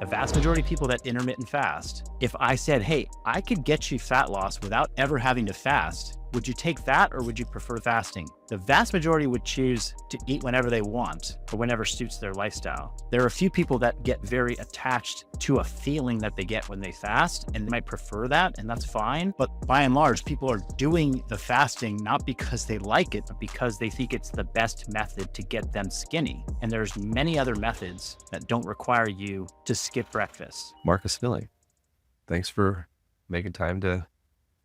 The vast majority of people that intermittent fast, if I said, hey, I could get you fat loss without ever having to fast, would you take that or would you prefer fasting? The vast majority would choose to eat whenever they want or whenever suits their lifestyle. There are a few people that get very attached to a feeling that they get when they fast and they might prefer that, and that's fine. But by and large, people are doing the fasting not because they like it, but because they think it's the best method to get them skinny. And there's many other methods that don't require you to skip breakfast. Marcus Filling, thanks for making time to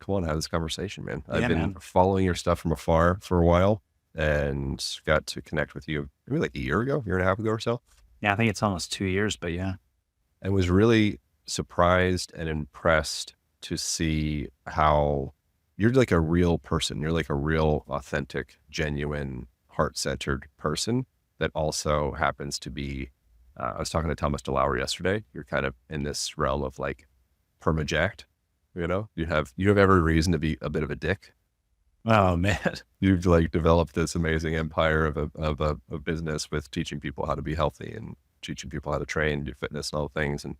come on and have this conversation, man. I've Yeah, been man. following your stuff from afar for a while and got to connect with you maybe like a year and a half ago or so. Yeah, I think it's almost 2 years, but yeah. And was really surprised and impressed to see how you're like a real person. You're like a real authentic, genuine, heart-centered person that also happens to be, I was talking to Thomas DeLauer yesterday. You're kind of in this realm of like permajacked, you have every reason to be a bit of a dick. Oh, man. You've like developed this amazing empire of a business with teaching people how to be healthy and teaching people how to train, do fitness and all the things. And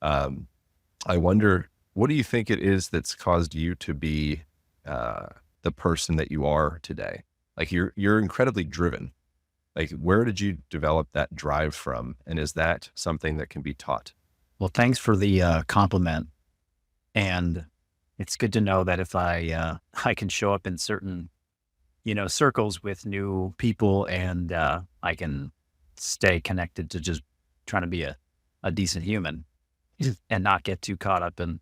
I wonder, what do you think it is that's caused you to be the person that you are today? Like you're incredibly driven. Like where did you develop that drive from? And is that something that can be taught? Well, thanks for the compliment. And it's good to know that if I can show up in certain, circles with new people and I can stay connected to just trying to be a decent human and not get too caught up in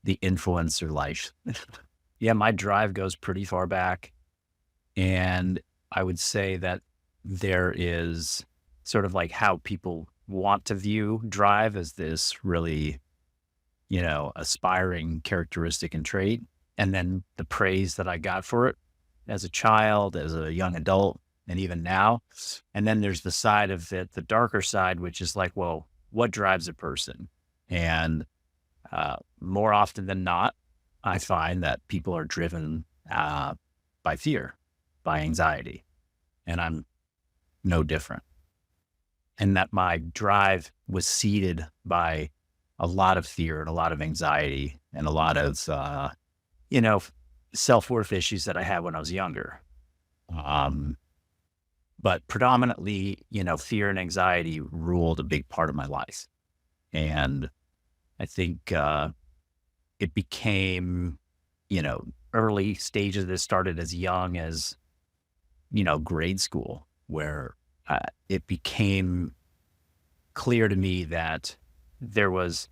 the influencer life. Yeah, my drive goes pretty far back. And I would say that there is sort of like how people want to view drive as this really, aspiring characteristic and trait. And then the praise that I got for it as a child, as a young adult, and even now. And then there's the side of it, the darker side, which is like, well, what drives a person? And more often than not, I find that people are driven by fear, by anxiety. And I'm no different. And that my drive was seeded by a lot of fear and a lot of anxiety and a lot of, self-worth issues that I had when I was younger. But predominantly, fear and anxiety ruled a big part of my life. And I think it became, early stages that started as young as, grade school, where it became clear to me that there was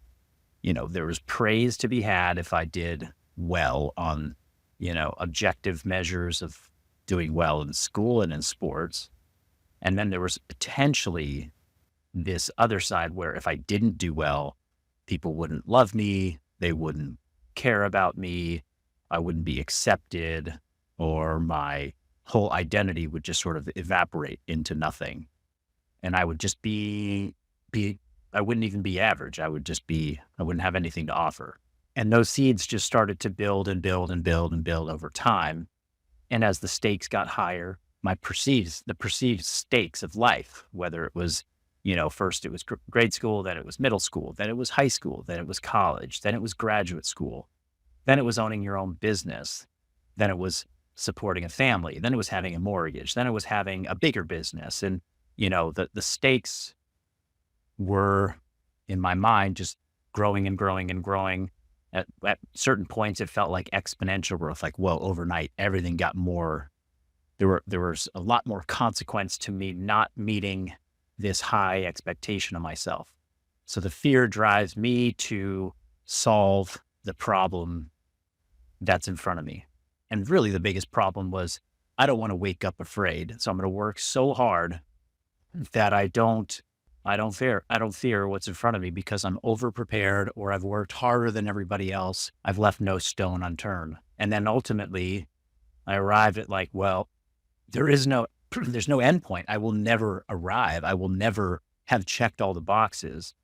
praise to be had if I did well on, objective measures of doing well in school and in sports. And then there was potentially this other side where if I didn't do well, people wouldn't love me, they wouldn't care about me, I wouldn't be accepted, or my whole identity would just sort of evaporate into nothing. And I would just I wouldn't even be average. I wouldn't have anything to offer. And those seeds just started to build and build and build and build over time. And as the stakes got higher, the perceived stakes of life, whether it was, first it was grade school, then it was middle school, then it was high school, then it was college, then it was graduate school, then it was owning your own business, then it was supporting a family, then it was having a mortgage, then it was having a bigger business. And, the stakes were, in my mind, just growing and growing and growing. At certain points, it felt like exponential growth, like, whoa, overnight, everything got more. There was a lot more consequence to me not meeting this high expectation of myself. So the fear drives me to solve the problem that's in front of me. And really the biggest problem was I don't want to wake up afraid. So I'm going to work so hard that I don't fear what's in front of me because I'm over prepared or I've worked harder than everybody else. I've left no stone unturned. And then ultimately I arrived at like, well, there's no end point. I will never arrive. I will never have checked all the boxes.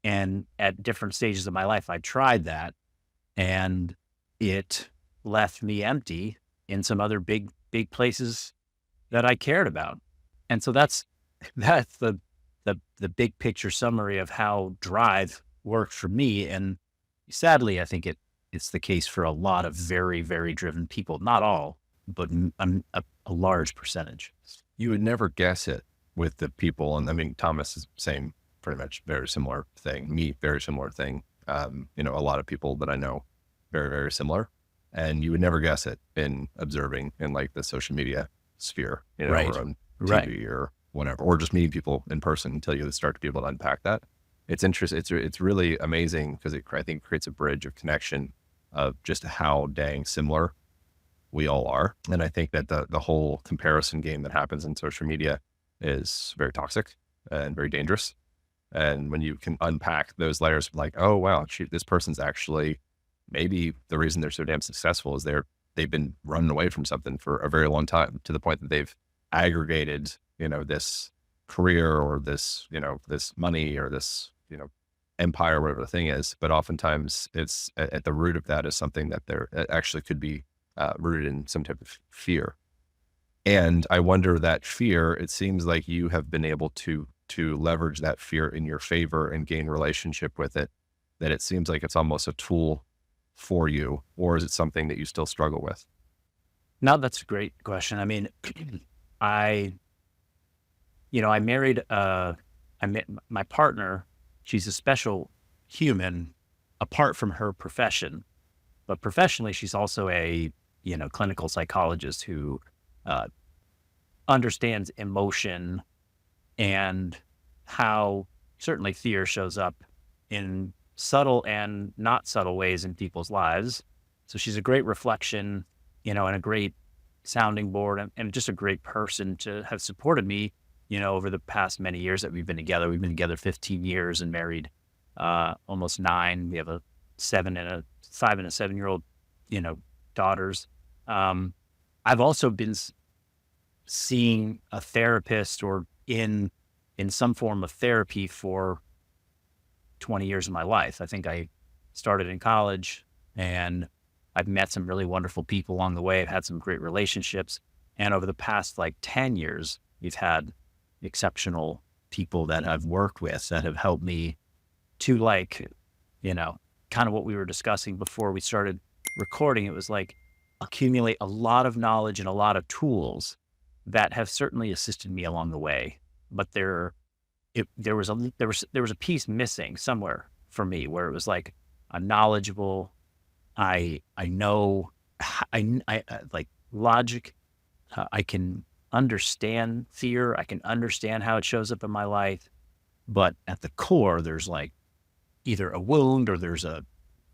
And at different stages of my life, I tried that and it left me empty in some other big places that I cared about. And so that's the the big picture summary of how drive worked for me. And sadly, I think it's the case for a lot of very, very driven people. Not all, but a large percentage. You would never guess it with the people. And I mean, Thomas is same, pretty much very similar thing. Me, very similar thing. You know, a lot of people that I know, very, very similar. And you would never guess it in observing in like the social media sphere, you know, Right. or on Right. TV or whatever, or just meeting people in person until you start to be able to unpack that. It's interesting. It's really amazing because I think creates a bridge of connection of just how dang similar we all are. And I think that the whole comparison game that happens in social media is very toxic and very dangerous. And when you can unpack those layers of like, oh wow, shoot, this person's actually, maybe the reason they're so damn successful is they've been running away from something for a very long time, to the point that they've aggregated, you know, this career or this, you know, this money or this, you know, empire, whatever the thing is. But oftentimes it's at the root of that is something that there actually could be rooted in some type of fear. And I wonder, that fear, it seems like you have been able to leverage that fear in your favor and gain relationship with it, that it seems like it's almost a tool for you, or is it something that you still struggle with? No, that's a great question. I mean, I, I married, I met my partner. She's a special human apart from her profession, but professionally, she's also a, clinical psychologist who uh, understands emotion and how certainly fear shows up in subtle and not subtle ways in people's lives. So she's a great reflection, and a great sounding board, and just a great person to have supported me, over the past many years that we've been together. We've been together 15 years and married almost 9. We have a 5 and a 7-year-old, daughters. I've also been seeing a therapist or in some form of therapy for 20 years of my life. I think I started in college, and I've met some really wonderful people along the way. I've had some great relationships. And over the past like 10 years, we've had exceptional people that I've worked with that have helped me to kind of what we were discussing before we started recording. It was like accumulate a lot of knowledge and a lot of tools that have certainly assisted me along the way. But there was a piece missing somewhere for me where it was like a knowledgeable, I know, I like logic. I can understand fear. I can understand how it shows up in my life. But at the core, there's like either a wound or there's a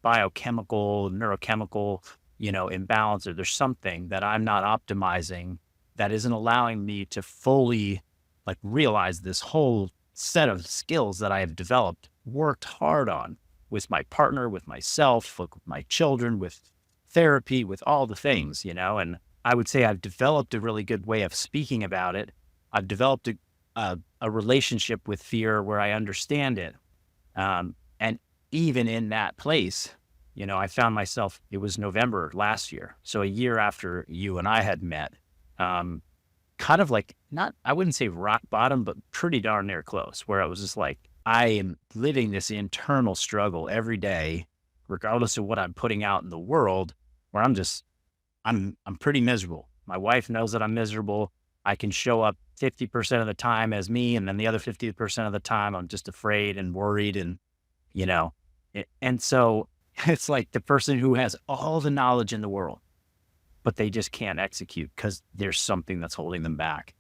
biochemical, neurochemical, imbalance, or there's something that I'm not optimizing that isn't allowing me to fully like realize this whole set of skills that I have developed, worked hard on with my partner, with myself, with my children, with therapy, with all the things, and I would say I've developed a really good way of speaking about it. I've developed a relationship with fear where I understand it. And even in that place, I found myself, it was November last year. So a year after you and I had met, kind of like I wouldn't say rock bottom, but pretty darn near close, where I was just like, I am living this internal struggle every day, regardless of what I'm putting out in the world, where I'm pretty miserable. My wife knows that I'm miserable. I can show up 50% of the time as me, and then the other 50% of the time I'm just afraid and worried, and and so it's like the person who has all the knowledge in the world, but they just can't execute because there's something that's holding them back.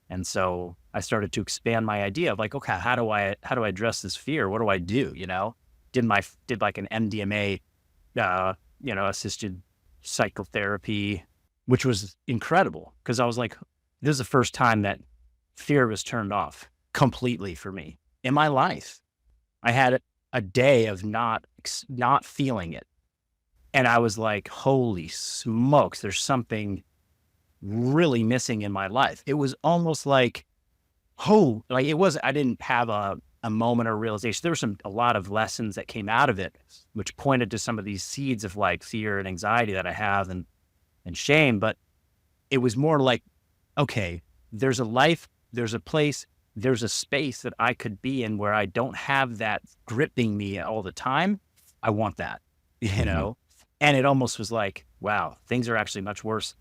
And so I started to expand my idea of like, okay, how do I address this fear? What do I do? Did like an MDMA, assisted psychotherapy, which was incredible because I was like, this is the first time that fear was turned off completely for me in my life. I had a day of not feeling it. And I was like, holy smokes, there's something really missing in my life. It was almost like, I didn't have a moment of realization. There were a lot of lessons that came out of it, which pointed to some of these seeds of like fear and anxiety that I have and shame. But it was more like, okay, there's a life, there's a place, there's a space that I could be in where I don't have that gripping me all the time. I want that, you Mhm. know? And it almost was like, wow, things are actually much worse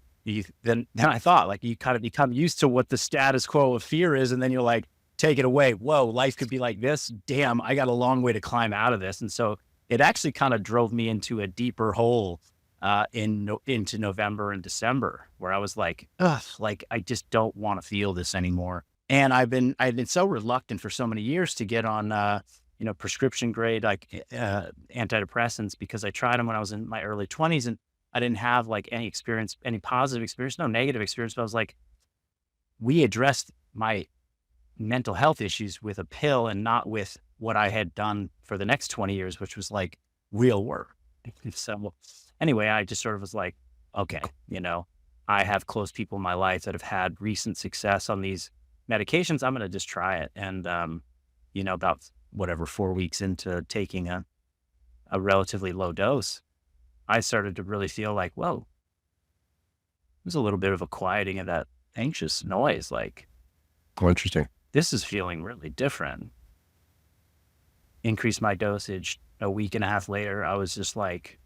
than I thought. Like you kind of become used to what the status quo of fear is. And then you're like, take it away. Whoa, life could be like this. Damn, I got a long way to climb out of this. And so it actually kind of drove me into a deeper hole into November and December, where I was like, ugh, like I just don't want to feel this anymore. And I've been so reluctant for so many years to get on prescription grade antidepressants, because I tried them when I was in my early 20s, and I didn't have like any experience, any positive experience, no negative experience. But I was like, we addressed my mental health issues with a pill and not with what I had done for the next 20 years, which was like real work. So anyway, I just sort of was like, okay, I have close people in my life that have had recent success on these medications. I'm going to just try it. And, about whatever, 4 weeks into taking a relatively low dose, I started to really feel like, whoa, there's a little bit of a quieting of that anxious noise. Like, Oh, interesting. this is feeling really different. Increased my dosage. A week and a half later, I was just like,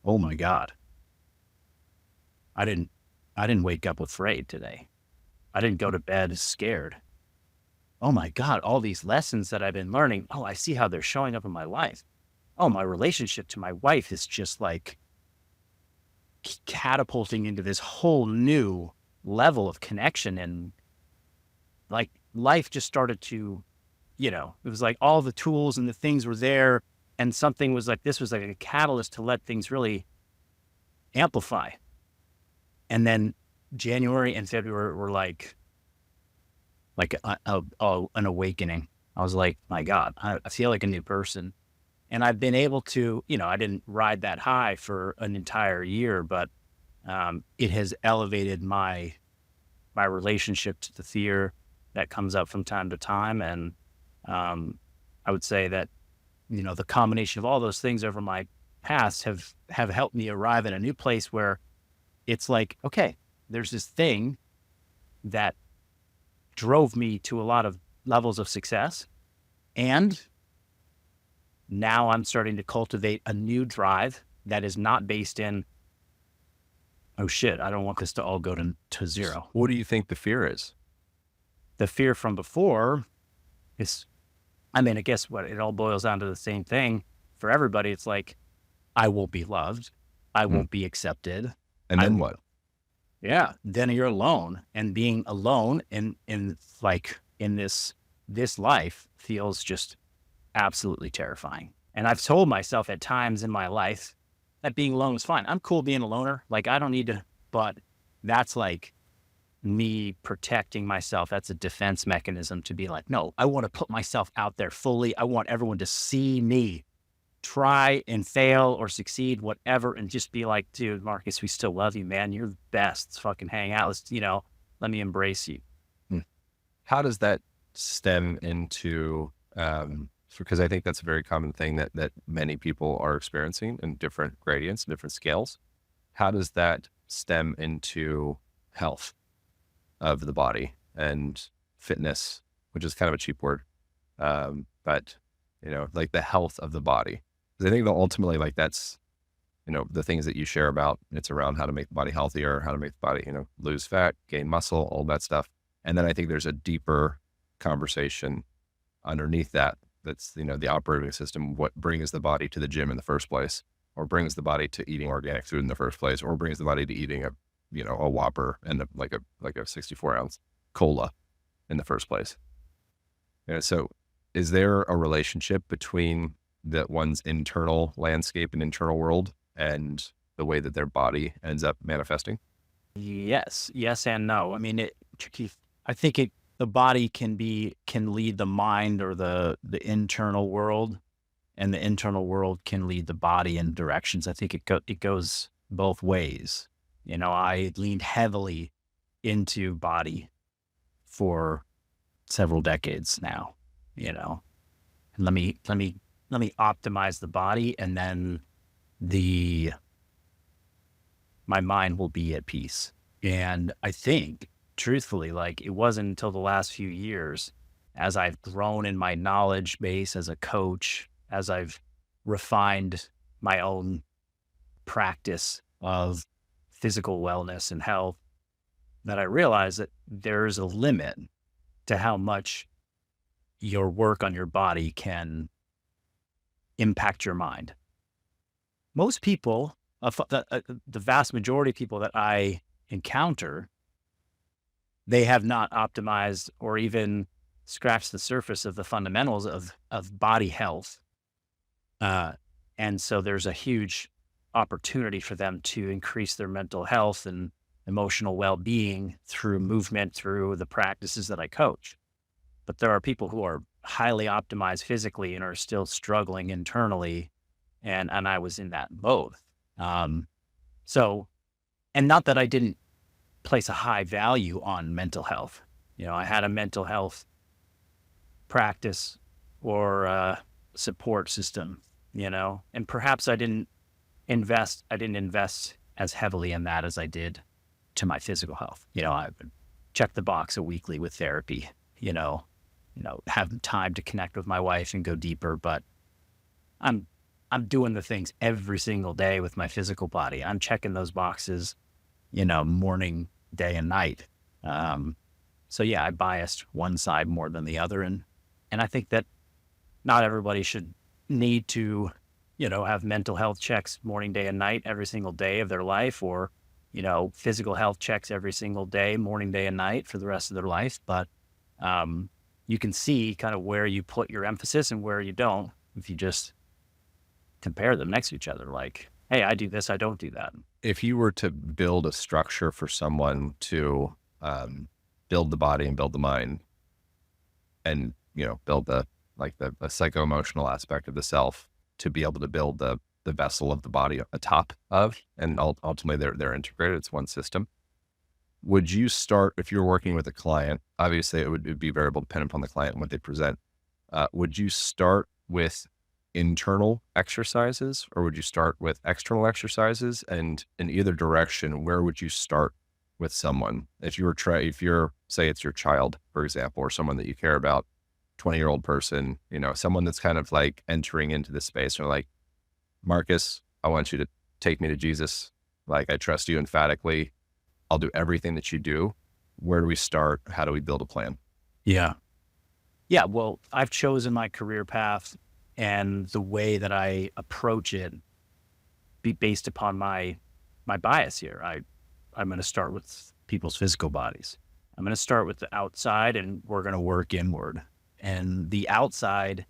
oh my God, I didn't, I didn't wake up afraid today. I didn't go to bed scared. Oh my God, all these lessons that I've been learning. Oh, I see how they're showing up in my life. Oh, my relationship to my wife is just like catapulting into this whole new level of connection. And like life just started to, it was like all the tools and the things were there. And something was like, this was like a catalyst to let things really amplify. And then January and February were like an awakening. I was like, my God, I feel like a new person. And I've been able to, I didn't ride that high for an entire year, but it has elevated my relationship to the fear that comes up from time to time. And I would say that, the combination of all those things over my past have helped me arrive at a new place where it's like, okay, there's this thing that drove me to a lot of levels of success. And now I'm starting to cultivate a new drive that is not based in, oh shit, I don't want this to all go to zero. What do you think the fear is? The fear from before is, I mean, I guess what it all boils down to the same thing for everybody. It's like, I won't be loved. I Mm. won't be accepted. And I then w- what? yeah. Then you're alone, and being alone in like in this life feels just absolutely terrifying. And I've told myself at times in my life that being alone is fine. I'm cool being a loner. Like I don't need to, but that's like me protecting myself. That's a defense mechanism to be like, no, I want to put myself out there fully. I want everyone to see me try and fail or succeed, whatever, and just be like, dude, Marcus, we still love you, man. You're the best. Let's fucking hang out. Let me embrace you. Mm. How does that stem into, because I think that's a very common thing that many people are experiencing in different gradients, different scales. How does that stem into health of the body and fitness, which is kind of a cheap word, but like the health of the body? Because I think that ultimately, like that's the things that you share about. It's around how to make the body healthier, how to make the body lose fat, gain muscle, all that stuff. And then I think there's a deeper conversation underneath that. That's the operating system. What brings the body to the gym in the first place, or brings the body to eating organic food in the first place, or brings the body to eating a Whopper and like a 64-ounce cola in the first place. So is there a relationship between that one's internal landscape and internal world and the way that their body ends up manifesting? Yes and no. I mean, I think the body can lead the mind or the internal world, and the internal world can lead the body in directions. I think it goes both ways. I leaned heavily into body for several decades now, and let me optimize the body, and then my mind will be at peace. And I think truthfully, like it wasn't until the last few years, as I've grown in my knowledge base as a coach, as I've refined my own practice of physical wellness and health, that I realized that there's a limit to how much your work on your body can impact your mind. Most people, the vast majority of people that I encounter, they have not optimized or even scratched the surface of the fundamentals of body health. Uh, and so there's a huge opportunity for them to increase their mental health and emotional well-being through movement, through the practices that I coach. But there are people who are highly optimized physically and are still struggling internally. And I was in that both. Um, so, and not that I didn't place a high value on mental health. You know, I had a mental health practice or support system, you know, and perhaps I didn't invest as heavily in that as I did to my physical health. You know, I would check the box a weekly with therapy, have time to connect with my wife and go deeper, but I'm I'm doing the things every single day with my physical body. I'm checking those boxes, morning, day, and night. Um, so yeah, I biased one side more than the other, and I think that not everybody should need to, have mental health checks morning, day, and night every single day of their life, or physical health checks every single day, morning, day, and night for the rest of their life. But you can see kind of where you put your emphasis and where you don't if you just compare them next to each other. Like, hey, I do this, I don't do that. If you were to build a structure for someone to build the body and build the mind and, build the psycho-emotional aspect of the self to be able to build the vessel of the body atop of, and ultimately they're integrated, it's one system. Would you start, if you're working with a client, obviously it'd be variable depending upon the client and what they present. Would you start with internal exercises or would you start with external exercises? And in either direction, where would you start with someone? If you're, say it's your child, for example, or someone that you care about, 20-year-old person, someone that's kind of like entering into this space, and like, Marcus, I want you to take me to Jesus. Like, I trust you emphatically. I'll do everything that you do. Where do we start? How do we build a plan? Yeah. Yeah. Well, I've chosen my career path and the way that I approach it be based upon my bias here. I'm going to start with people's physical bodies. I'm going to start with the outside and we're going to work inward. And the outside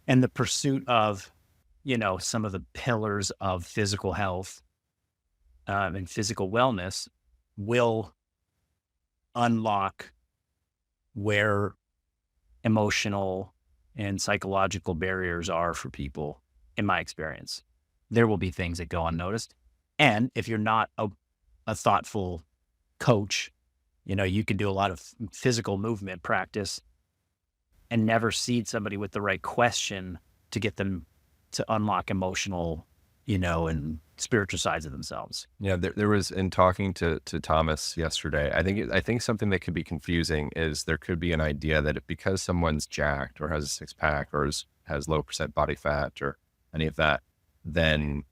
and the pursuit of, some of the pillars of physical health and physical wellness will unlock where emotional and psychological barriers are for people, in my experience. There will be things that go unnoticed. And if you're not a thoughtful coach, you can do a lot of physical movement practice and never seed somebody with the right question to get them to unlock emotional, and spiritual sides of themselves. Yeah, there was, in talking to Thomas yesterday, I think something that could be confusing is there could be an idea that because someone's jacked or has a six pack or has low percent body fat or any of that, then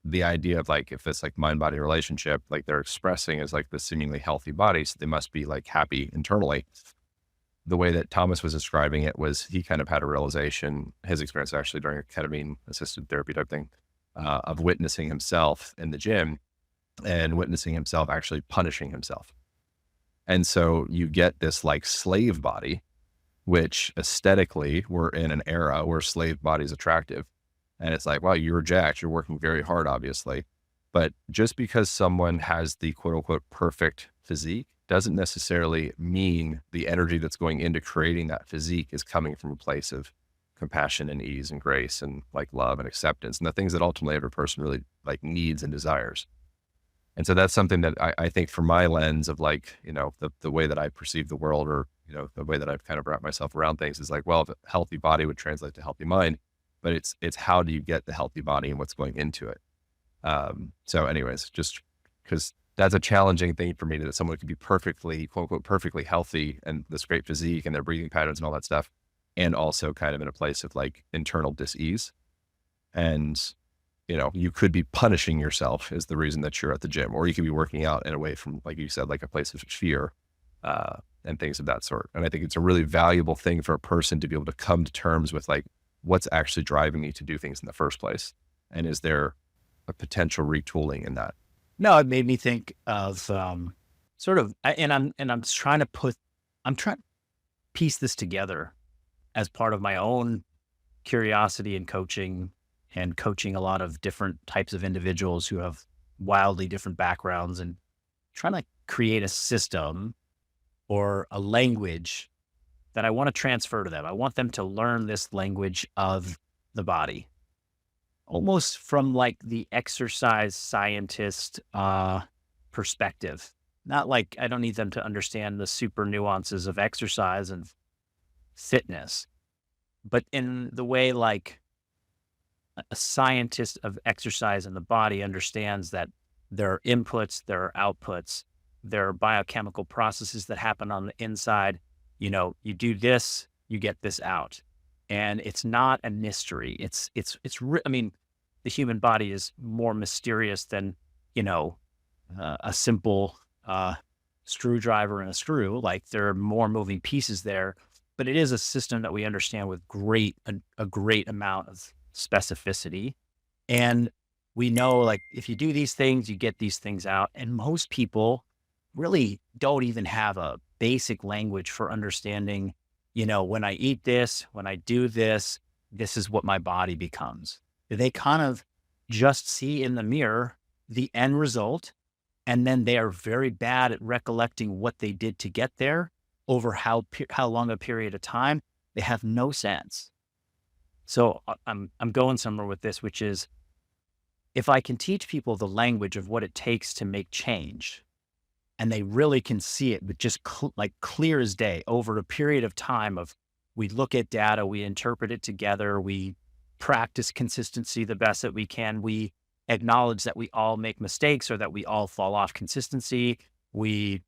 the idea of like, if it's like mind body relationship, like they're expressing as like the seemingly healthy body, so they must be like happy internally. The way that Thomas was describing it was he kind of had a realization, his experience actually during a ketamine assisted therapy type thing, of witnessing himself in the gym and witnessing himself actually punishing himself. And so you get this like slave body, which aesthetically we're in an era where slave body is attractive. And it's like, wow, you're jacked, you're working very hard, obviously. But just because someone has the quote unquote perfect physique doesn't necessarily mean the energy that's going into creating that physique is coming from a place of compassion and ease and grace and like love and acceptance and the things that ultimately every person really like needs and desires. And so that's something that I think from my lens of like, the way that I perceive the world or, the way that I've kind of wrapped myself around things is like, well, if a healthy body would translate to healthy mind, but it's how do you get the healthy body and what's going into it? So anyways, just because that's a challenging thing for me, that someone could be perfectly, quote unquote, perfectly healthy and this great physique and their breathing patterns and all that stuff, and also kind of in a place of like internal dis-ease. And, you could be punishing yourself is the reason that you're at the gym, or you could be working out in a way from, like you said, like a place of fear, and things of that sort. And I think it's a really valuable thing for a person to be able to come to terms with like, what's actually driving me to do things in the first place. And is there a potential retooling in that? No, it made me think of sort of, and I'm trying to I'm trying to piece this together as part of my own curiosity and coaching a lot of different types of individuals who have wildly different backgrounds, and trying to create a system or a language that I want to transfer to them. I want them to learn this language of the body, almost from like the exercise scientist perspective. Not like I don't need them to understand the super nuances of exercise and fitness, but in the way like a scientist of exercise and the body understands that there are inputs, there are outputs, there are biochemical processes that happen on the inside. You do this, you get this out. And it's not a mystery. I mean, the human body is more mysterious than, you know, a simple screwdriver and a screw. Like there are more moving pieces there, but it is a system that we understand with a great amount of specificity. And we know like if you do these things, you get these things out. And most people really don't even have a basic language for understanding, when I eat this, when I do this, this is what my body becomes. They kind of just see in the mirror the end result, and then they are very bad at recollecting what they did to get there over how long a period of time. They have no sense. So I'm going somewhere with this, which is if I can teach people the language of what it takes to make change, and they really can see it with just like clear as day over a period of time of we look at data, we interpret it together, we practice consistency the best that we can, we acknowledge that we all make mistakes or that we all fall off consistency, we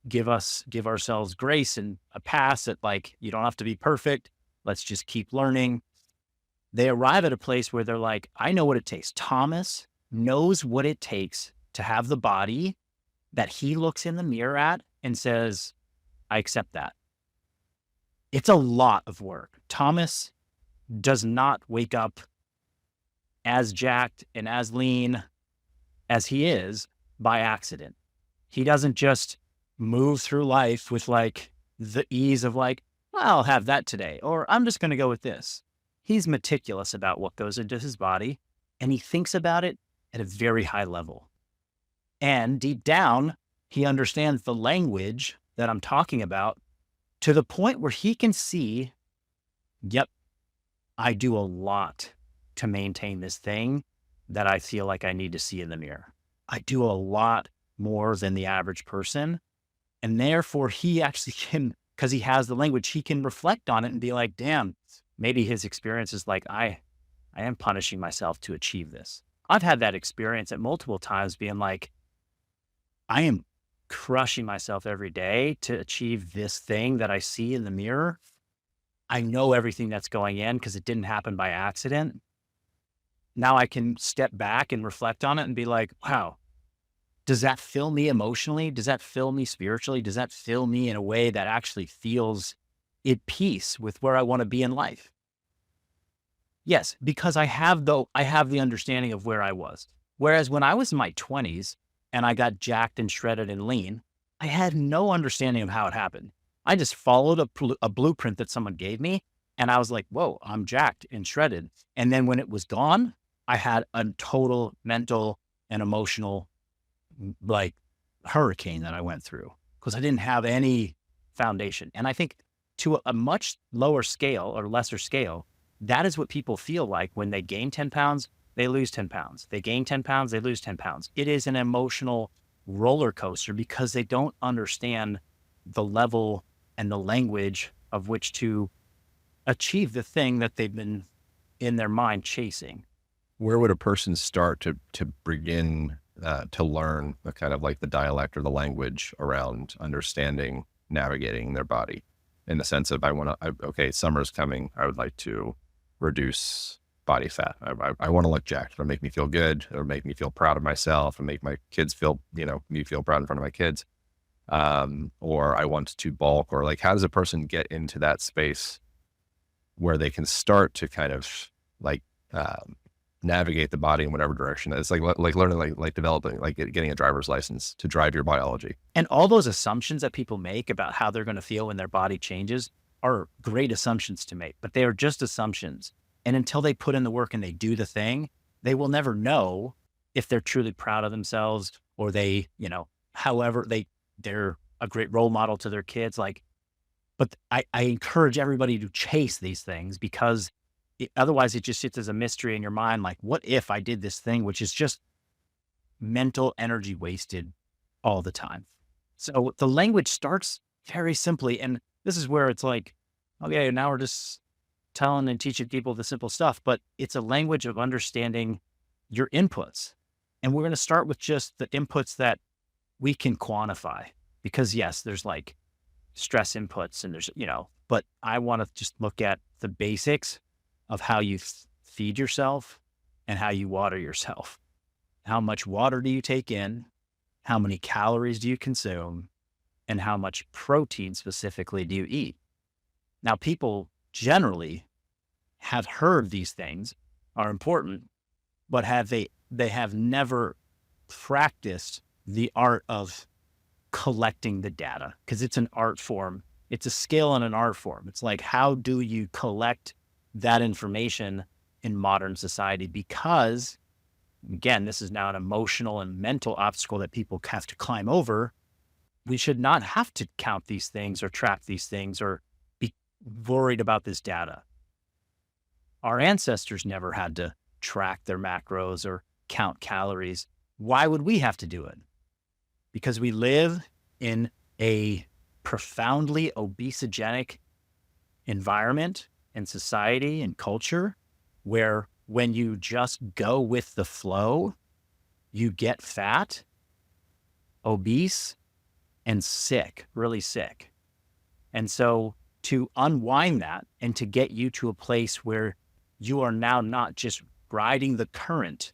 give ourselves grace and a pass at like, you don't have to be perfect, let's just keep learning. They arrive at a place where they're like, I know what it takes. Thomas knows what it takes to have the body that he looks in the mirror at and says, I accept that. It's a lot of work. Thomas does not wake up as jacked and as lean as he is by accident. He doesn't just move through life with like the ease of like, I'll have that today, or I'm just going to go with this. He's meticulous about what goes into his body, and he thinks about it at a very high level. And deep down, he understands the language that I'm talking about to the point where he can see, yep, I do a lot to maintain this thing that I feel like I need to see in the mirror. I do a lot more than the average person. And therefore, he actually can, because he has the language, he can reflect on it and be like, damn, maybe his experience is like, I am punishing myself to achieve this. I've had that experience at multiple times being like, I am crushing myself every day to achieve this thing that I see in the mirror. I know everything that's going in because it didn't happen by accident. Now I can step back and reflect on it and be like, wow, does that fill me emotionally? Does that fill me spiritually? Does that fill me in a way that actually feels at peace with where I want to be in life? Yes, because I have the understanding of where I was. Whereas when I was in my 20s and I got jacked and shredded and lean, I had no understanding of how it happened. I just followed a blueprint that someone gave me, and I was like, whoa, I'm jacked and shredded. And then when it was gone, I had a total mental and emotional like hurricane that I went through because I didn't have any foundation. And I think to a much lower scale or lesser scale, that is what people feel like when they gain 10 pounds, they lose 10 pounds. They gain 10 pounds, they lose 10 pounds. It is an emotional roller coaster because they don't understand the level and the language of which to achieve the thing that they've been in their mind chasing. Where would a person start to begin to learn the kind of like the dialect or the language around understanding, navigating their body in the sense of okay, summer's coming. I would like to reduce body fat. I want to look jacked. It'll make me feel good. It'll make me feel proud of myself and make my kids feel, me feel proud in front of my kids. Or I want to bulk, or like, how does a person get into that space where they can start to kind of like, navigate the body in whatever direction? It's like learning, like developing, like getting a driver's license to drive your biology. And all those assumptions that people make about how they're going to feel when their body changes are great assumptions to make, but they are just assumptions. And until they put in the work and they do the thing, they will never know if they're truly proud of themselves, or they, however they're a great role model to their kids. But I encourage everybody to chase these things, because otherwise it just sits as a mystery in your mind. Like, what if I did this thing, which is just mental energy wasted all the time? So the language starts very simply. And this is where it's like, okay, now we're just telling and teaching people the simple stuff, but it's a language of understanding your inputs. And we're going to start with just the inputs that we can quantify, because yes, there's like stress inputs and there's, but I want to just look at the basics of how you feed yourself and how you water yourself. How much water do you take in? How many calories do you consume? And how much protein specifically do you eat? Now, people generally have heard these things are important, but they have never practiced the art of collecting the data, because it's an art form. It's a skill and an art form. It's like, how do you collect that information in modern society? Because again, this is now an emotional and mental obstacle that people have to climb over. We should not have to count these things or track these things or be worried about this data. Our ancestors never had to track their macros or count calories. Why would we have to do it? Because we live in a profoundly obesogenic environment and society and culture, where when you just go with the flow, you get fat, obese, and sick, really sick. And so to unwind that and to get you to a place where you are now not just riding the current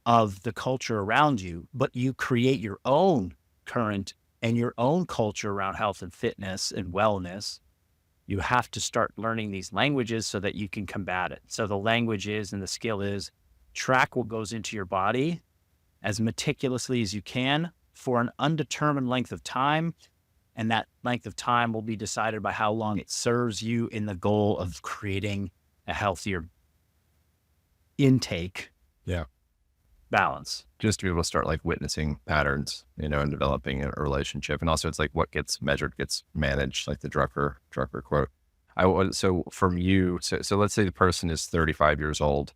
of the culture around you, but you create your own current and your own culture around health and fitness and wellness, you have to start learning these languages so that you can combat it. So the language is, and the skill is, track what goes into your body as meticulously as you can for an undetermined length of time. And that length of time will be decided by how long it serves you in the goal of creating a healthier intake balance. Just to be able to start like witnessing patterns, and developing a relationship. And also it's like what gets measured gets managed, like the Drucker quote. So from you, so let's say the person is 35 years old,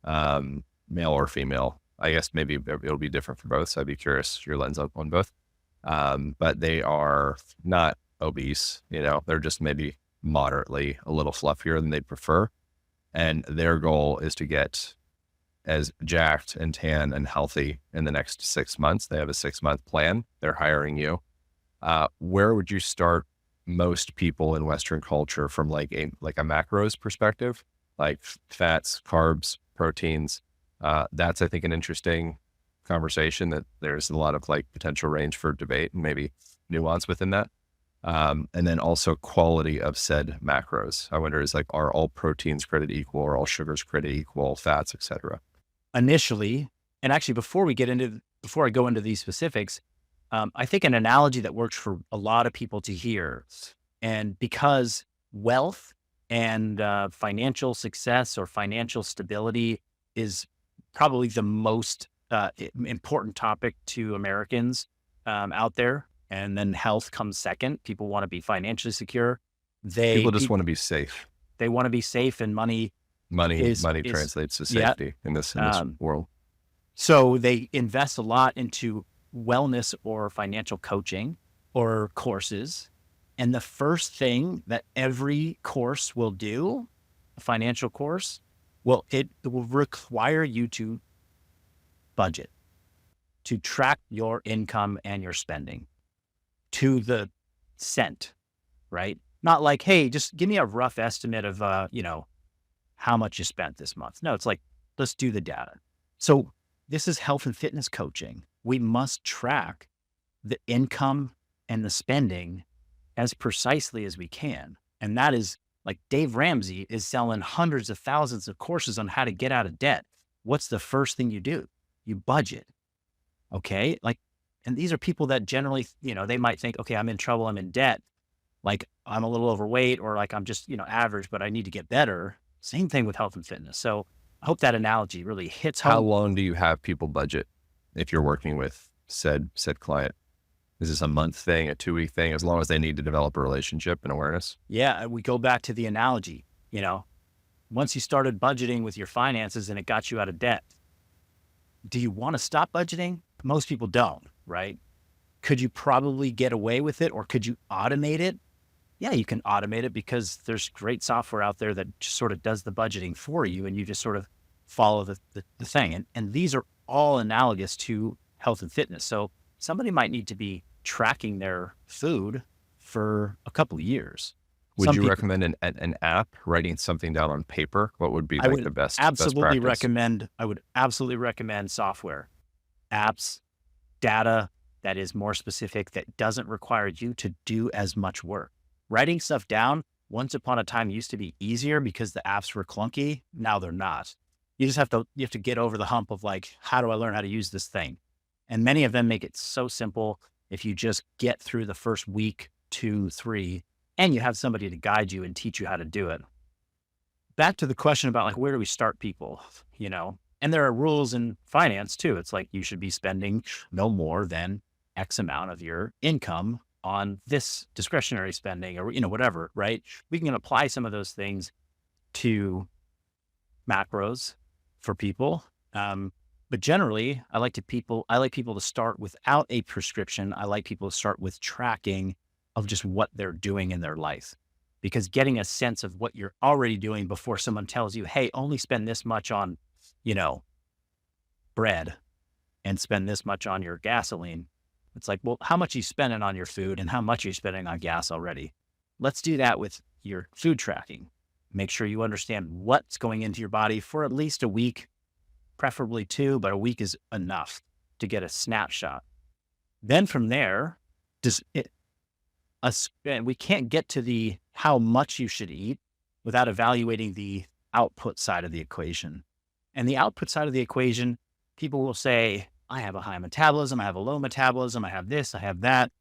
male or female. I guess maybe it'll be different for both. So I'd be curious your lens on both. But they are not obese, they're just maybe moderately a little fluffier than they'd prefer. And their goal is to get as jacked and tan and healthy in the next 6 months. They have a 6-month plan. They're hiring you. Where would you start most people in Western culture from like a macros perspective, like fats, carbs, proteins? That's, I think, an interesting conversation that there's a lot of like potential range for debate and maybe nuance within that. And then also quality of said macros. I wonder, are all proteins created equal, or all sugars created equal, fats, et cetera? Initially, and actually before I go into these specifics, I think an analogy that works for a lot of people to hear, and because wealth and financial success or financial stability is probably the most important topic to Americans out there, and then health comes second. People want to be financially secure. People just want to be safe. They want to be safe, and money translates to safety in this world. So they invest a lot into wellness or financial coaching or courses. And the first thing that every course will do, a financial course, it will require you to budget. to track your income and your spending to the cent, right? Not like, hey, just give me a rough estimate of, how much you spent this month. No, it's like, let's do the data. So this is health and fitness coaching. We must track the income and the spending as precisely as we can. And that is like Dave Ramsey is selling hundreds of thousands of courses on how to get out of debt. What's the first thing you do? You budget. Okay. Like, and these are people that generally, they might think, okay, I'm in trouble. I'm in debt. Like I'm a little overweight or like I'm just, average, but I need to get better. Same thing with health and fitness. So I hope that analogy really hits How home. long do you have people budget if you're working with said client? Is this a month thing, a 2-week thing, as long as they need to develop a relationship and awareness? Yeah. We go back to the analogy, once you started budgeting with your finances and it got you out of debt, do you want to stop budgeting? Most people don't, right? Could you probably get away with it or could you automate it? Yeah, you can automate it because there's great software out there that just sort of does the budgeting for you and you just sort of follow the thing. And these are all analogous to health and fitness. So somebody might need to be tracking their food for a couple of years. Would Some you people, recommend an app, writing something down on paper? What would be I like would the best absolutely practice? recommend, software, apps, data that is more specific, that doesn't require you to do as much work. Writing stuff down once upon a time used to be easier because the apps were clunky. Now they're not. You have to get over the hump of like, how do I learn how to use this thing? And many of them make it so simple. If you just get through the first week, 2, 3, and you have somebody to guide you and teach you how to do it. Back to the question about like, where do we start people, And there are rules in finance too. It's like you should be spending no more than X amount of your income on this discretionary spending or, whatever, right? We can apply some of those things to macros for people. But generally I like people to start without a prescription. I like people to start with tracking of just what they're doing in their life, because getting a sense of what you're already doing before someone tells you, hey, only spend this much on, bread and spend this much on your gasoline. It's like, well, how much are you spending on your food and how much are you spending on gas already? Let's do that with your food tracking. Make sure you understand what's going into your body for at least a week, preferably 2, but a week is enough to get a snapshot. Then from there, and we can't get to the how much you should eat without evaluating the output side of the equation. And the output side of the equation, people will say, I have a high metabolism, I have a low metabolism, I have this, I have that.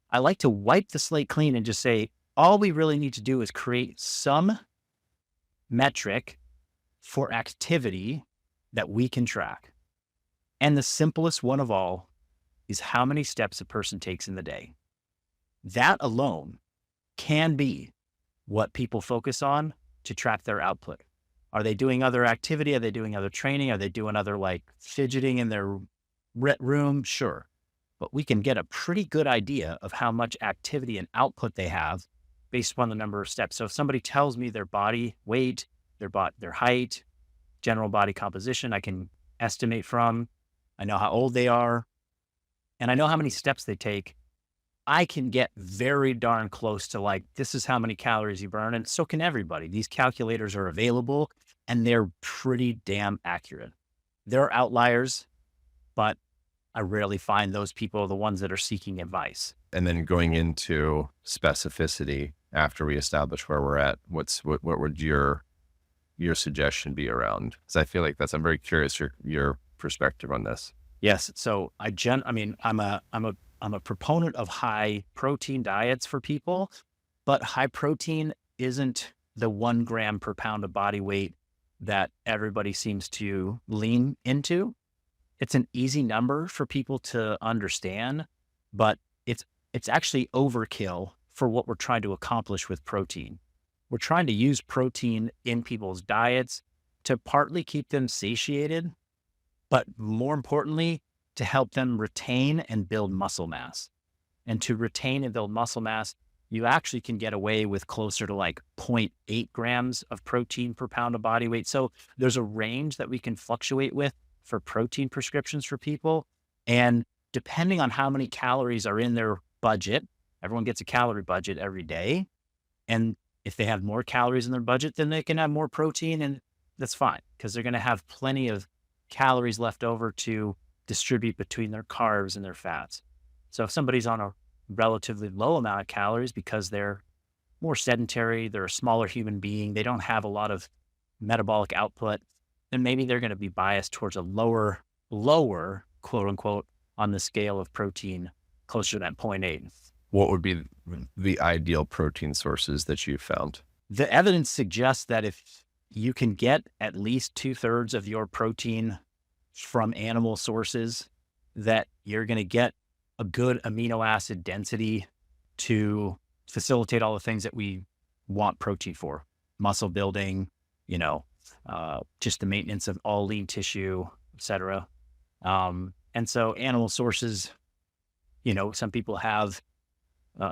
I like to wipe the slate clean and just say, all we really need to do is create some metric for activity that we can track. And the simplest one of all is how many steps a person takes in the day. That alone can be what people focus on to track their output. Are they doing other activity? Are they doing other training? Are they doing other like fidgeting in their room? Sure. But we can get a pretty good idea of how much activity and output they have based upon the number of steps. So if somebody tells me their body weight, their height, general body composition, I can estimate from. I know how old they are, and I know how many steps they take. I can get very darn close to like, this is how many calories you burn. And so can everybody. These calculators are available and they're pretty damn accurate. There are outliers, but I rarely find those people, the ones that are seeking advice. And then going into specificity after we establish where we're at, what would your suggestion be around? Because I feel like I'm very curious your perspective on this. Yes. So I'm a proponent of high protein diets for people, but high protein isn't the 1 gram per pound of body weight that everybody seems to lean into. It's an easy number for people to understand, but it's actually overkill for what we're trying to accomplish with protein. We're trying to use protein in people's diets to partly keep them satiated, but more importantly, to help them retain and build muscle mass. And to retain and build muscle mass, you actually can get away with closer to like 0.8 grams of protein per pound of body weight. So there's a range that we can fluctuate with for protein prescriptions for people. And depending on how many calories are in their budget, everyone gets a calorie budget every day. And if they have more calories in their budget, then they can have more protein, and that's fine because they're going to have plenty of calories left over to distribute between their carbs and their fats. So if somebody's on a relatively low amount of calories because they're more sedentary, they're a smaller human being, they don't have a lot of metabolic output, then maybe they're going to be biased towards a lower, quote unquote, on the scale of protein, closer to that point 0.8. What would be the ideal protein sources that you've found? The evidence suggests that if you can get at least 2/3 of your protein from animal sources, that you're going to get a good amino acid density to facilitate all the things that we want protein for: muscle building, just the maintenance of all lean tissue, et cetera. And so animal sources, some people have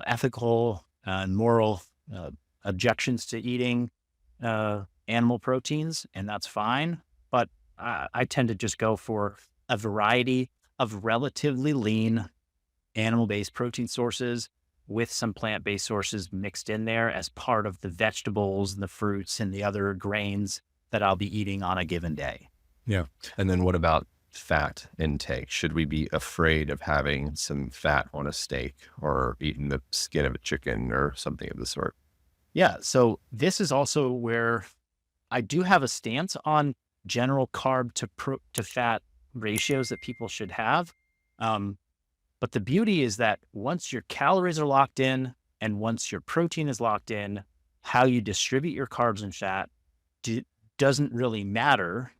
ethical and moral objections to eating animal proteins, and that's fine. But I tend to just go for a variety of relatively lean animal-based protein sources with some plant-based sources mixed in there as part of the vegetables and the fruits and the other grains that I'll be eating on a given day. Yeah. And then what about fat intake? Should we be afraid of having some fat on a steak or eating the skin of a chicken or something of the sort? Yeah. So this is also where I do have a stance on general carb to fat ratios that people should have. But the beauty is that once your calories are locked in and once your protein is locked in, how you distribute your carbs and fat doesn't really matter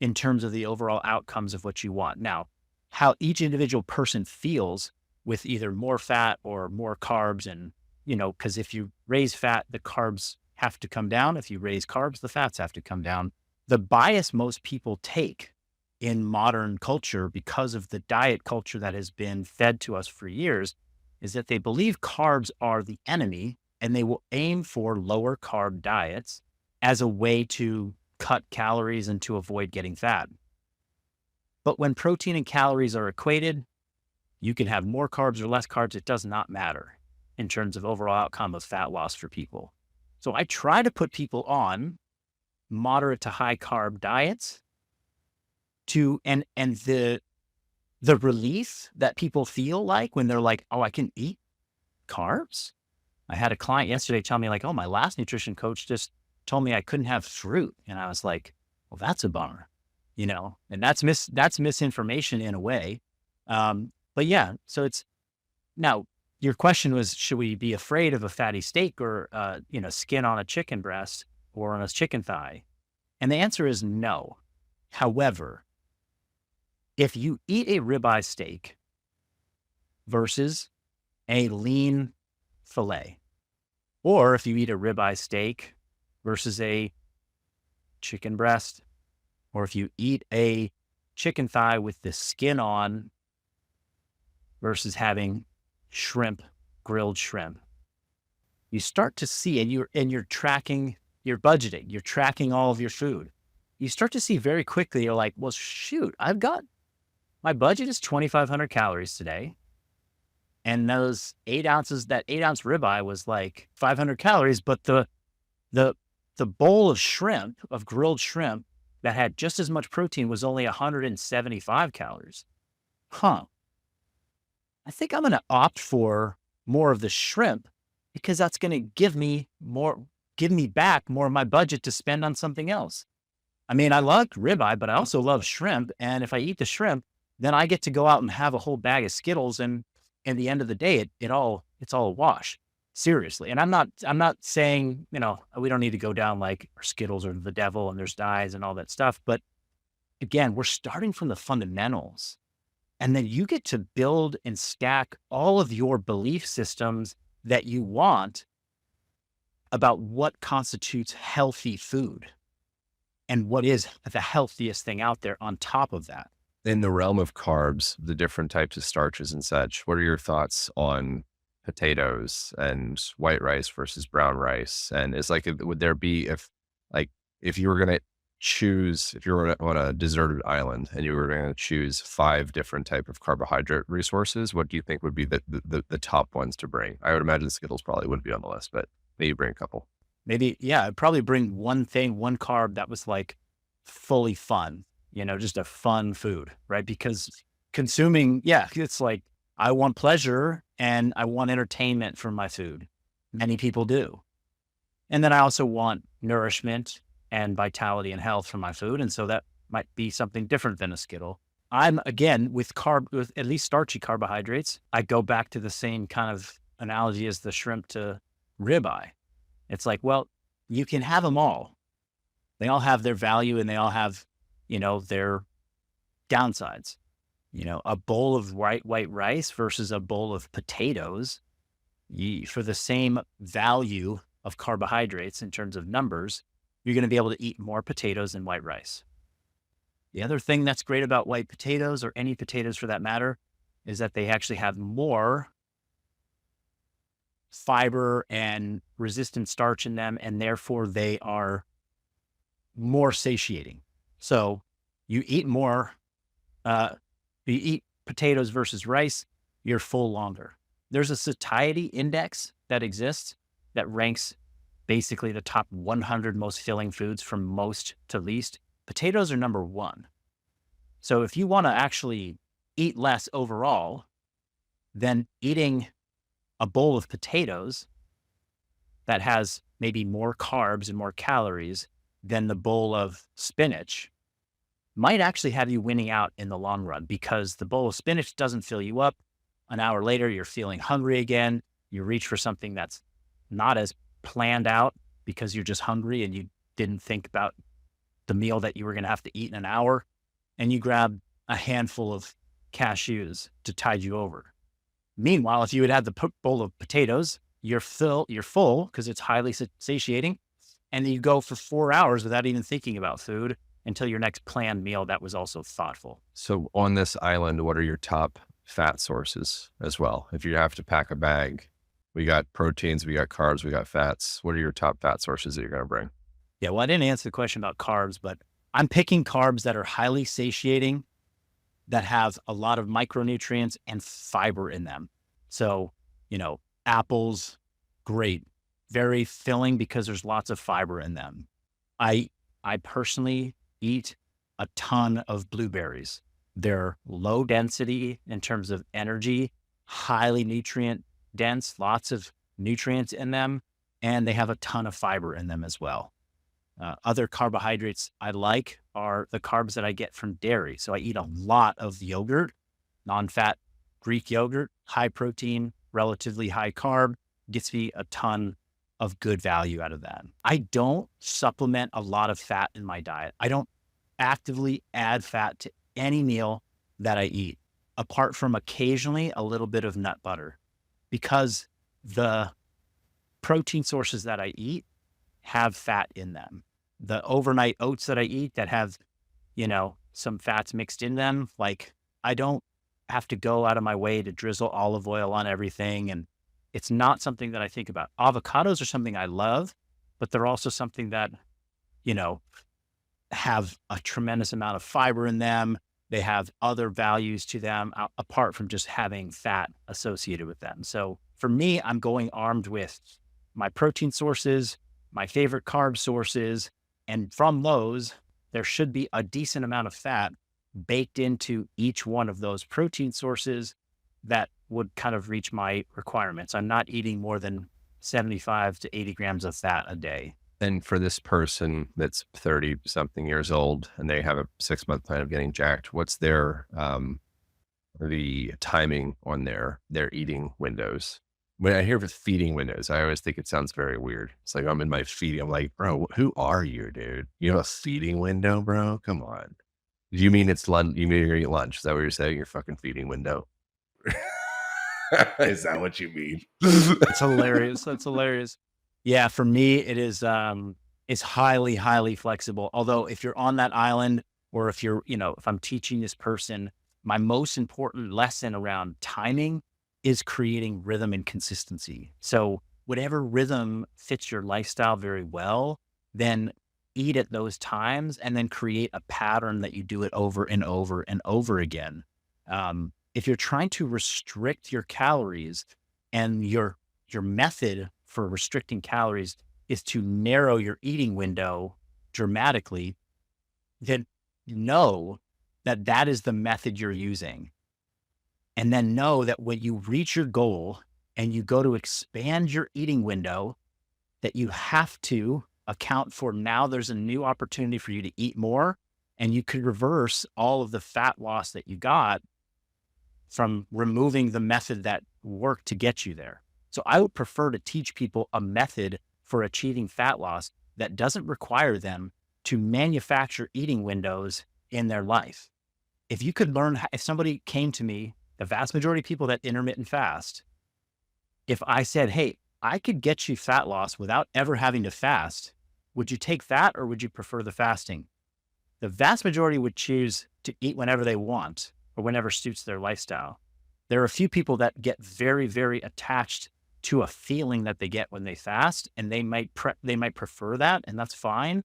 in terms of the overall outcomes of what you want. Now, how each individual person feels with either more fat or more carbs, and, because if you raise fat, the carbs have to come down. If you raise carbs, the fats have to come down. The bias most people take in modern culture, because of the diet culture that has been fed to us for years, is that they believe carbs are the enemy and they will aim for lower carb diets as a way to cut calories and to avoid getting fat. But when protein and calories are equated, you can have more carbs or less carbs. It does not matter in terms of overall outcome of fat loss for people. So I try to put people on moderate to high carb diets and the relief that people feel like when they're like, oh, I can eat carbs. I had a client yesterday tell me like, oh, my last nutrition coach just told me I couldn't have fruit. And I was like, well, that's a bummer, and that's misinformation in a way. But yeah, so now your question was, should we be afraid of a fatty steak or, skin on a chicken breast or on a chicken thigh? And the answer is no. However, if you eat a ribeye steak versus a lean filet, or if you eat a ribeye steak versus a chicken breast, or if you eat a chicken thigh with the skin on versus having grilled shrimp, you start to see, and you're tracking, you're budgeting, you're tracking all of your food. You start to see very quickly, you're like, well, shoot, my budget is 2,500 calories today. And those 8 ounces, that 8-ounce ribeye was like 500 calories, but the bowl of shrimp, of grilled shrimp that had just as much protein was only 175 calories. I think I'm going to opt for more of the shrimp because that's going to give me back more of my budget to spend on something else. I mean, I like ribeye, but I also love shrimp. And if I eat the shrimp, then I get to go out and have a whole bag of Skittles. And at the end of the day, it's all a wash. Seriously. And I'm not saying, we don't need to go down like Skittles are the devil and there's dyes and all that stuff. But again, we're starting from the fundamentals. And then you get to build and stack all of your belief systems that you want about what constitutes healthy food and what is the healthiest thing out there on top of that. In the realm of carbs, the different types of starches and such, what are your thoughts on potatoes and white rice versus brown rice? And would there be, if you were going to choose, if you're on a deserted island and you were going to choose 5 different type of carbohydrate resources, what do you think would be the top ones to bring? I would imagine Skittles probably wouldn't be on the list, but maybe bring a couple. Maybe, yeah, I'd probably bring one thing, one carb that was like fully fun, just a fun food, right? Because consuming, yeah, it's like I want pleasure and I want entertainment from my food. Many people do. And then I also want nourishment and vitality and health from my food. And so that might be something different than a Skittle. I'm again with at least starchy carbohydrates. I go back to the same kind of analogy as the shrimp to ribeye. It's like, well, you can have them all. They all have their value and they all have, their downsides. A bowl of white rice versus a bowl of potatoes, for the same value of carbohydrates in terms of numbers, you're going to be able to eat more potatoes than white rice. The other thing that's great about white potatoes, or any potatoes for that matter, is that they actually have more fiber and resistant starch in them, and therefore they are more satiating. So you eat more, you eat potatoes versus rice, you're full longer. There's a satiety index that exists that ranks basically the top 100 most filling foods from most to least. Potatoes are number one. So if you want to actually eat less overall, then eating a bowl of potatoes that has maybe more carbs and more calories than the bowl of spinach might actually have you winning out in the long run, because the bowl of spinach doesn't fill you up. An hour later, you're feeling hungry again. You reach for something that's not as planned out because you're just hungry and you didn't think about the meal that you were going to have to eat in an hour. And you grab a handful of cashews to tide you over. Meanwhile, if you had had the bowl of potatoes, you're full because it's highly satiating. And then you go for 4 hours without even thinking about food until your next planned meal that was also thoughtful. So on this island, what are your top fat sources as well? If you have to pack a bag, we got proteins, we got carbs, we got fats. What are your top fat sources that you're going to bring? Yeah, well, I didn't answer the question about carbs, but I'm picking carbs that are highly satiating, that have a lot of micronutrients and fiber in them. So, apples, great, very filling because there's lots of fiber in them. I personally eat a ton of blueberries. They're low density in terms of energy, highly nutrient dense, lots of nutrients in them, and they have a ton of fiber in them as well. Other carbohydrates I like are the carbs that I get from dairy. So I eat a lot of yogurt, non-fat Greek yogurt, high protein, relatively high carb, gets me a ton of good value out of that. I don't supplement a lot of fat in my diet. I don't actively add fat to any meal that I eat, apart from occasionally a little bit of nut butter, because the protein sources that I eat have fat in them. The overnight oats that I eat that have, some fats mixed in them, like I don't have to go out of my way to drizzle olive oil on everything. And it's not something that I think about. Avocados are something I love, but they're also something that, have a tremendous amount of fiber in them. They have other values to them apart from just having fat associated with them. So for me, I'm going armed with my protein sources, my favorite carb sources, and from those, there should be a decent amount of fat baked into each one of those protein sources that would kind of reach my requirements. I'm not eating more than 75 to 80 grams of fat a day. And for this person that's 30 something years old and they have a 6-month plan of getting jacked, what's their, the timing on their eating windows? When I hear of feeding windows, I always think it sounds very weird. It's like I'm in my feeding. I'm like, bro, who are you, dude? You have a feeding window, bro? Come on. Do you mean it's lunch? You mean you're gonna eat lunch? Is that what you're saying? Your fucking feeding window? Is that what you mean? That's hilarious. That's hilarious. Yeah, for me, it is highly, highly flexible. Although if you're on that island, or if you're, if I'm teaching this person, my most important lesson around timing is creating rhythm and consistency. So whatever rhythm fits your lifestyle very well, then eat at those times and then create a pattern that you do it over and over and over again. If you're trying to restrict your calories and your method for restricting calories is to narrow your eating window dramatically, then know that that is the method you're using. And then know that when you reach your goal and you go to expand your eating window, that you have to account for now there's a new opportunity for you to eat more, and you could reverse all of the fat loss that you got from removing the method that worked to get you there. So I would prefer to teach people a method for achieving fat loss that doesn't require them to manufacture eating windows in their life. If you could learn, if somebody came to me, the vast majority of people that intermittent fast, if I said, hey, I could get you fat loss without ever having to fast, would you take that or would you prefer the fasting? The vast majority would choose to eat whenever they want or whenever suits their lifestyle. There are a few people that get very, very attached to a feeling that they get when they fast, and they might prefer that, and that's fine.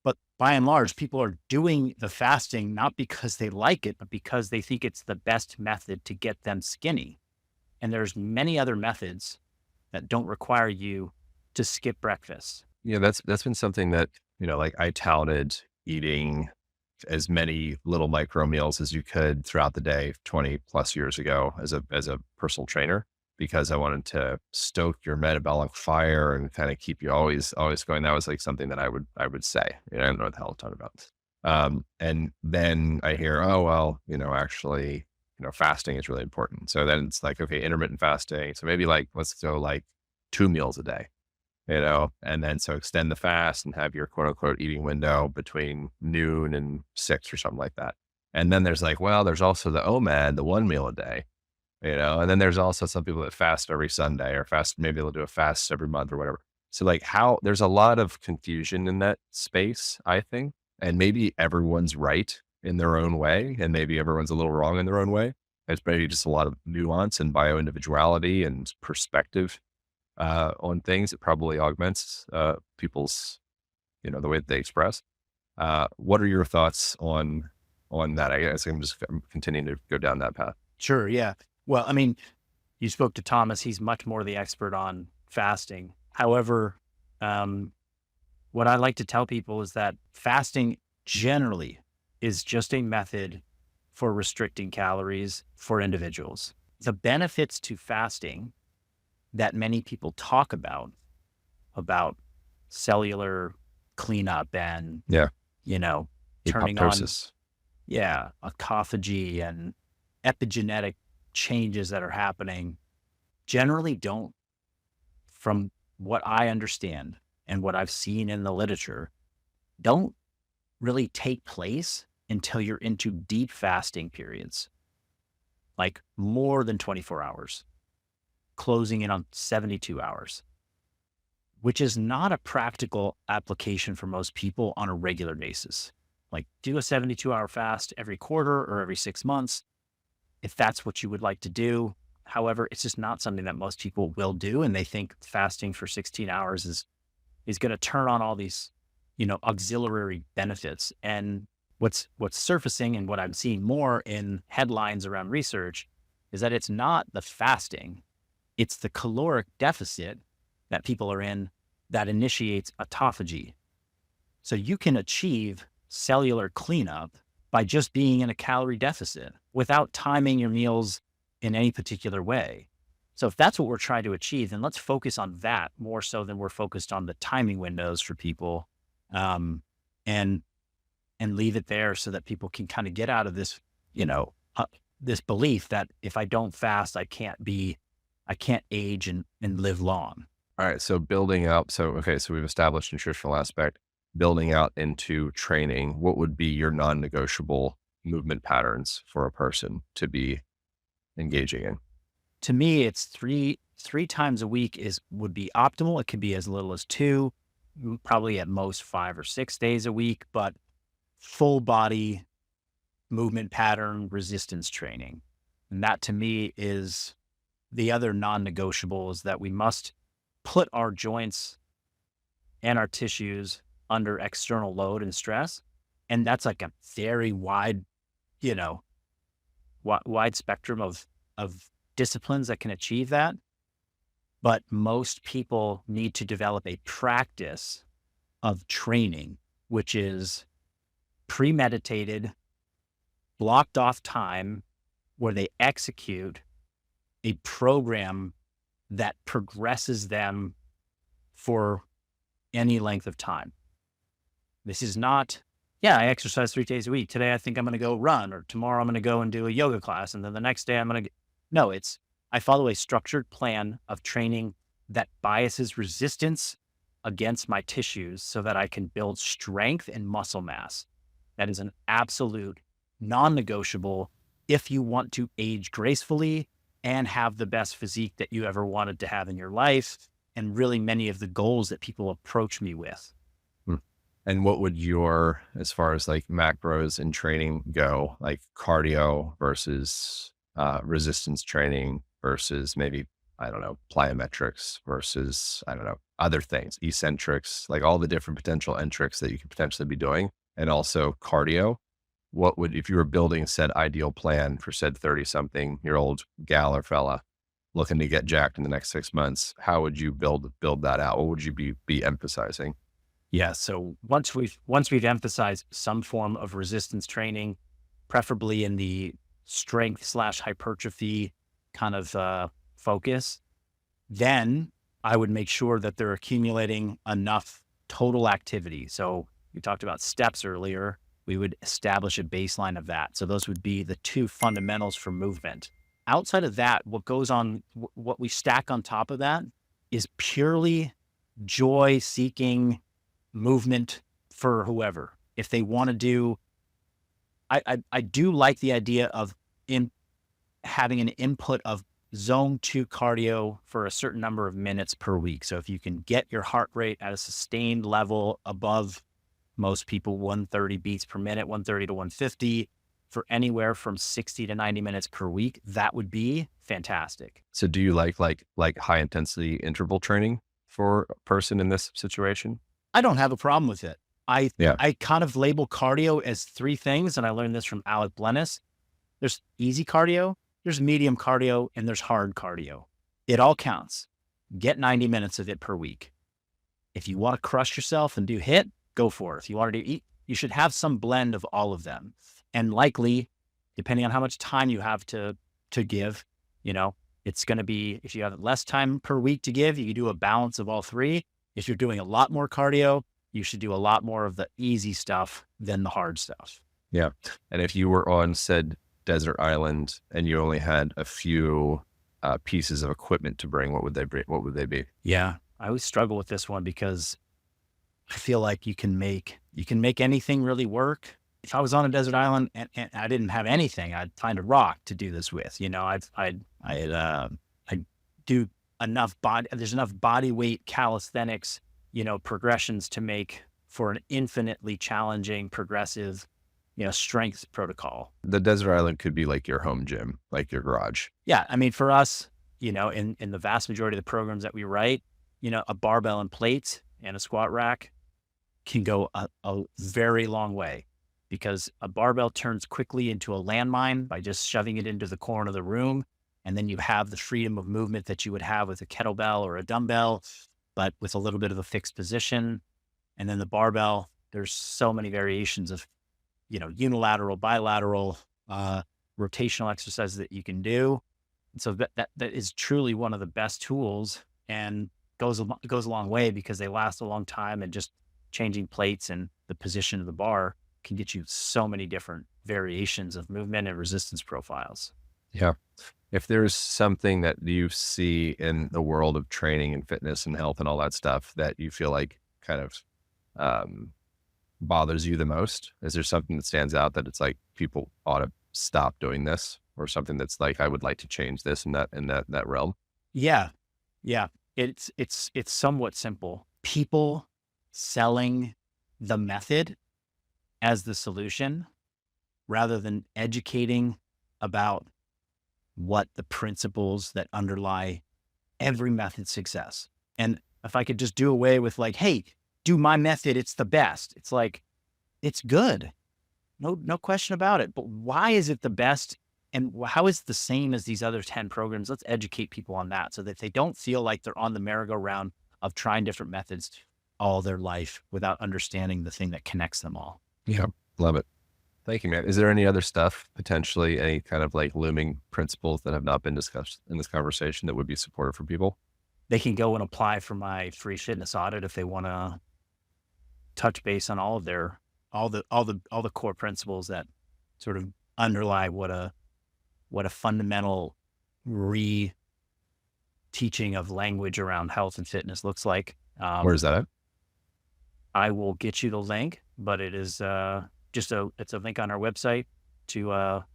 But by and large, people are doing the fasting not because they like it, but because they think it's the best method to get them skinny. And there's many other methods that don't require you to skip breakfast. Yeah, that's been something that, like I touted eating as many little micro meals as you could throughout the day 20 plus years ago as a personal trainer, because I wanted to stoke your metabolic fire and kind of keep you always going. That was like something that I would say. I don't know what the hell I'm talking about. And then I hear, oh well, actually, fasting is really important. So then it's like, okay, intermittent fasting. So maybe like let's go like 2 meals a day, and then so extend the fast and have your quote unquote eating window between noon and 6 or something like that. And then there's like, well, there's also the OMAD, the 1 meal a day, and then there's also some people that fast every Sunday or fast, maybe they'll do a fast every month or whatever. So like there's a lot of confusion in that space, I think. And maybe everyone's right in their own way. And maybe everyone's a little wrong in their own way. It's maybe just a lot of nuance and bio individuality and perspective on things. It probably augments people's, the way that they express. What are your thoughts on that? I guess I'm continuing to go down that path. Sure. Yeah. Well, I mean, you spoke to Thomas. He's much more the expert on fasting. However, what I like to tell people is that fasting generally is just a method for restricting calories for individuals. The benefits to fasting that many people talk about cellular cleanup and, Yeah. turning on, Apoptosis. yeah, autophagy and epigenetic changes that are happening generally don't, from what I understand and what I've seen in the literature, don't really take place until you're into deep fasting periods, like more than 24 hours, closing in on 72 hours, which is not a practical application for most people on a regular basis. Like do a 72-hour fast every quarter or every 6 months, if that's what you would like to do. However, it's just not something that most people will do. And they think fasting for 16 hours is going to turn on all these, auxiliary benefits. And what's surfacing and what I'm seeing more in headlines around research is that it's not the fasting, it's the caloric deficit that people are in that initiates autophagy. So you can achieve cellular cleanup by just being in a calorie deficit without timing your meals in any particular way. So if that's what we're trying to achieve, then let's focus on that more so than we're focused on the timing windows for people, and leave it there so that people can kind of get out of this, this belief that if I don't fast, I can't age and live long. All right. So building out. So, okay. So we've established nutritional aspect, building out into training. What would be your non-negotiable movement patterns for a person to be engaging in? To me, it's three times a week would be optimal. It could be as little as 2, probably at most 5 or 6 days a week, but full body movement pattern resistance training. And that to me is the other non-negotiable, is that we must put our joints and our tissues under external load and stress. And that's like a very wide, you know, wide spectrum of disciplines that can achieve that. But most people need to develop a practice of training, which is premeditated, blocked off time where they execute a program that progresses them for any length of time. This is not, yeah, I exercise 3 days a week. Today, I think I'm going to go run, or tomorrow I'm going to go and do a yoga class. And then the next day I'm going to, no, I follow a structured plan of training that biases resistance against my tissues so that I can build strength and muscle mass. That is an absolute non-negotiable if you want to age gracefully and have the best physique that you ever wanted to have in your life, and really many of the goals that people approach me with. Hmm. And what would your, as far as like macros in training go, like cardio versus resistance training versus maybe, I don't know, plyometrics versus, I don't know, other things, eccentrics, like all the different potential entrics that you could potentially be doing, and also cardio? What would, if you were building said ideal plan for said 30 something year old gal or fella looking to get jacked in the next 6 months, how would you build that out? What would you be emphasizing? Yeah. So once we've emphasized some form of resistance training, preferably in the strength slash hypertrophy kind of focus, then I would make sure that they're accumulating enough total activity. So we talked about steps earlier. We would establish a baseline of that. So those would be the two fundamentals for movement. Outside of that, what goes on, what we stack on top of that is purely joy seeking movement for whoever. If they want to do, I do like the idea of having an input of zone 2 cardio for a certain number of minutes per week. So if you can get your heart rate at a sustained level above most people, 130 beats per minute, 130 to 150 for anywhere from 60 to 90 minutes per week, that would be fantastic. So do you like high intensity interval training for a person in this situation? I don't have a problem with it. I Yeah. I kind of label cardio as 3 things, and I learned this from Alec Blennis. There's easy cardio, there's medium cardio, and there's hard cardio. It all counts. Get 90 minutes of it per week. If you want to crush yourself and do HIIT, go for it. If you want to do eat, you should have some blend of all of them. And likely, depending on how much time you have to give, it's going to be, if you have less time per week to give, you can do a balance of all 3. If you're doing a lot more cardio, you should do a lot more of the easy stuff than the hard stuff. Yeah. And if you were on said desert island and you only had a few pieces of equipment to bring, what would they bring? What would they be? Yeah. I always struggle with this one because I feel like you can make anything really work. If I was on a desert island and I didn't have anything, I'd find a rock to do this with. I do enough body. There's enough body weight calisthenics, progressions to make for an infinitely challenging, progressive, strength protocol. The desert island could be like your home gym, like your garage. Yeah, I mean, for us, in the vast majority of the programs that we write, a barbell and plates and a squat rack can go a very long way, because a barbell turns quickly into a landmine by just shoving it into the corner of the room. And then you have the freedom of movement that you would have with a kettlebell or a dumbbell, but with a little bit of a fixed position. And then the barbell, there's so many variations of, unilateral, bilateral, rotational exercises that you can do. And so that is truly one of the best tools, and goes a long way because they last a long time, and just changing plates and the position of the bar can get you so many different variations of movement and resistance profiles. Yeah. If there's something that you see in the world of training and fitness and health and all that stuff that you feel like kind of bothers you the most, is there something that stands out that it's like people ought to stop doing this, or something that's like, I would like to change this in that realm? Yeah. Yeah. It's somewhat simple. People selling the method as the solution rather than educating about what the principles that underlie every method's success. And if I could just do away with like, hey, do my method. It's the best. It's like, it's good. No question about it. But why is it the best? And how is it the same as these other 10 programs? Let's educate people on that so that they don't feel like they're on the merry-go-round of trying different methods all their life without understanding the thing that connects them all. Yeah. Love it. Thank you, man. Is there any other stuff, potentially any kind of like looming principles that have not been discussed in this conversation that would be supportive for people? They can go and apply for my free fitness audit if they want to touch base on all of their all the core principles that sort of underlie what a fundamental re teaching of language around health and fitness looks like. Where is that at? I will get you the link, but it is it's a link on our website to a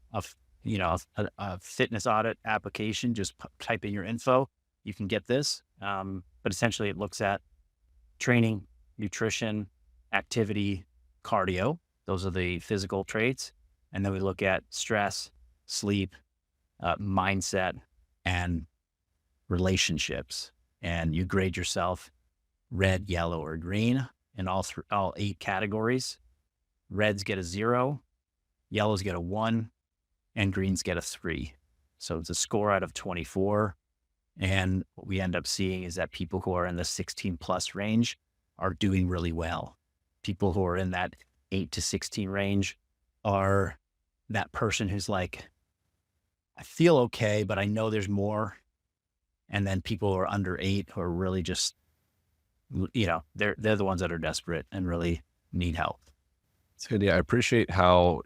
fitness audit application. Just type in your info, you can get this. But essentially, it looks at training, nutrition, activity, cardio. Those are the physical traits, and then we look at stress, sleep, mindset, and relationships. And you grade yourself red, yellow, or green in all 8 categories. Reds get a 0, yellows get a 1, and greens get a 3. So it's a score out of 24. And what we end up seeing is that people who are in the 16 plus range are doing really well. People who are in that 8 to 16 range are that person who's like, I feel okay, but I know there's more. And then people who are under 8 who are really just, they're the ones that are desperate and really need help. It's good. Yeah, I appreciate how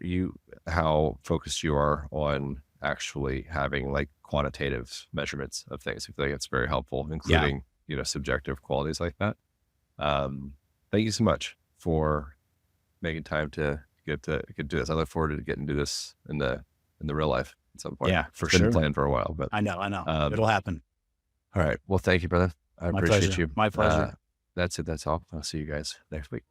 focused you are on actually having like quantitative measurements of things. I feel like it's very helpful, including subjective qualities like that. Thank you so much for making time to get to do this. I look forward to getting to this in the real life at some point. Yeah, for It's been sure. planned for a while, but I know. It'll happen. all right. Well, thank you, brother. I My appreciate pleasure. you. My pleasure. That's it. That's all. I'll see you guys next week.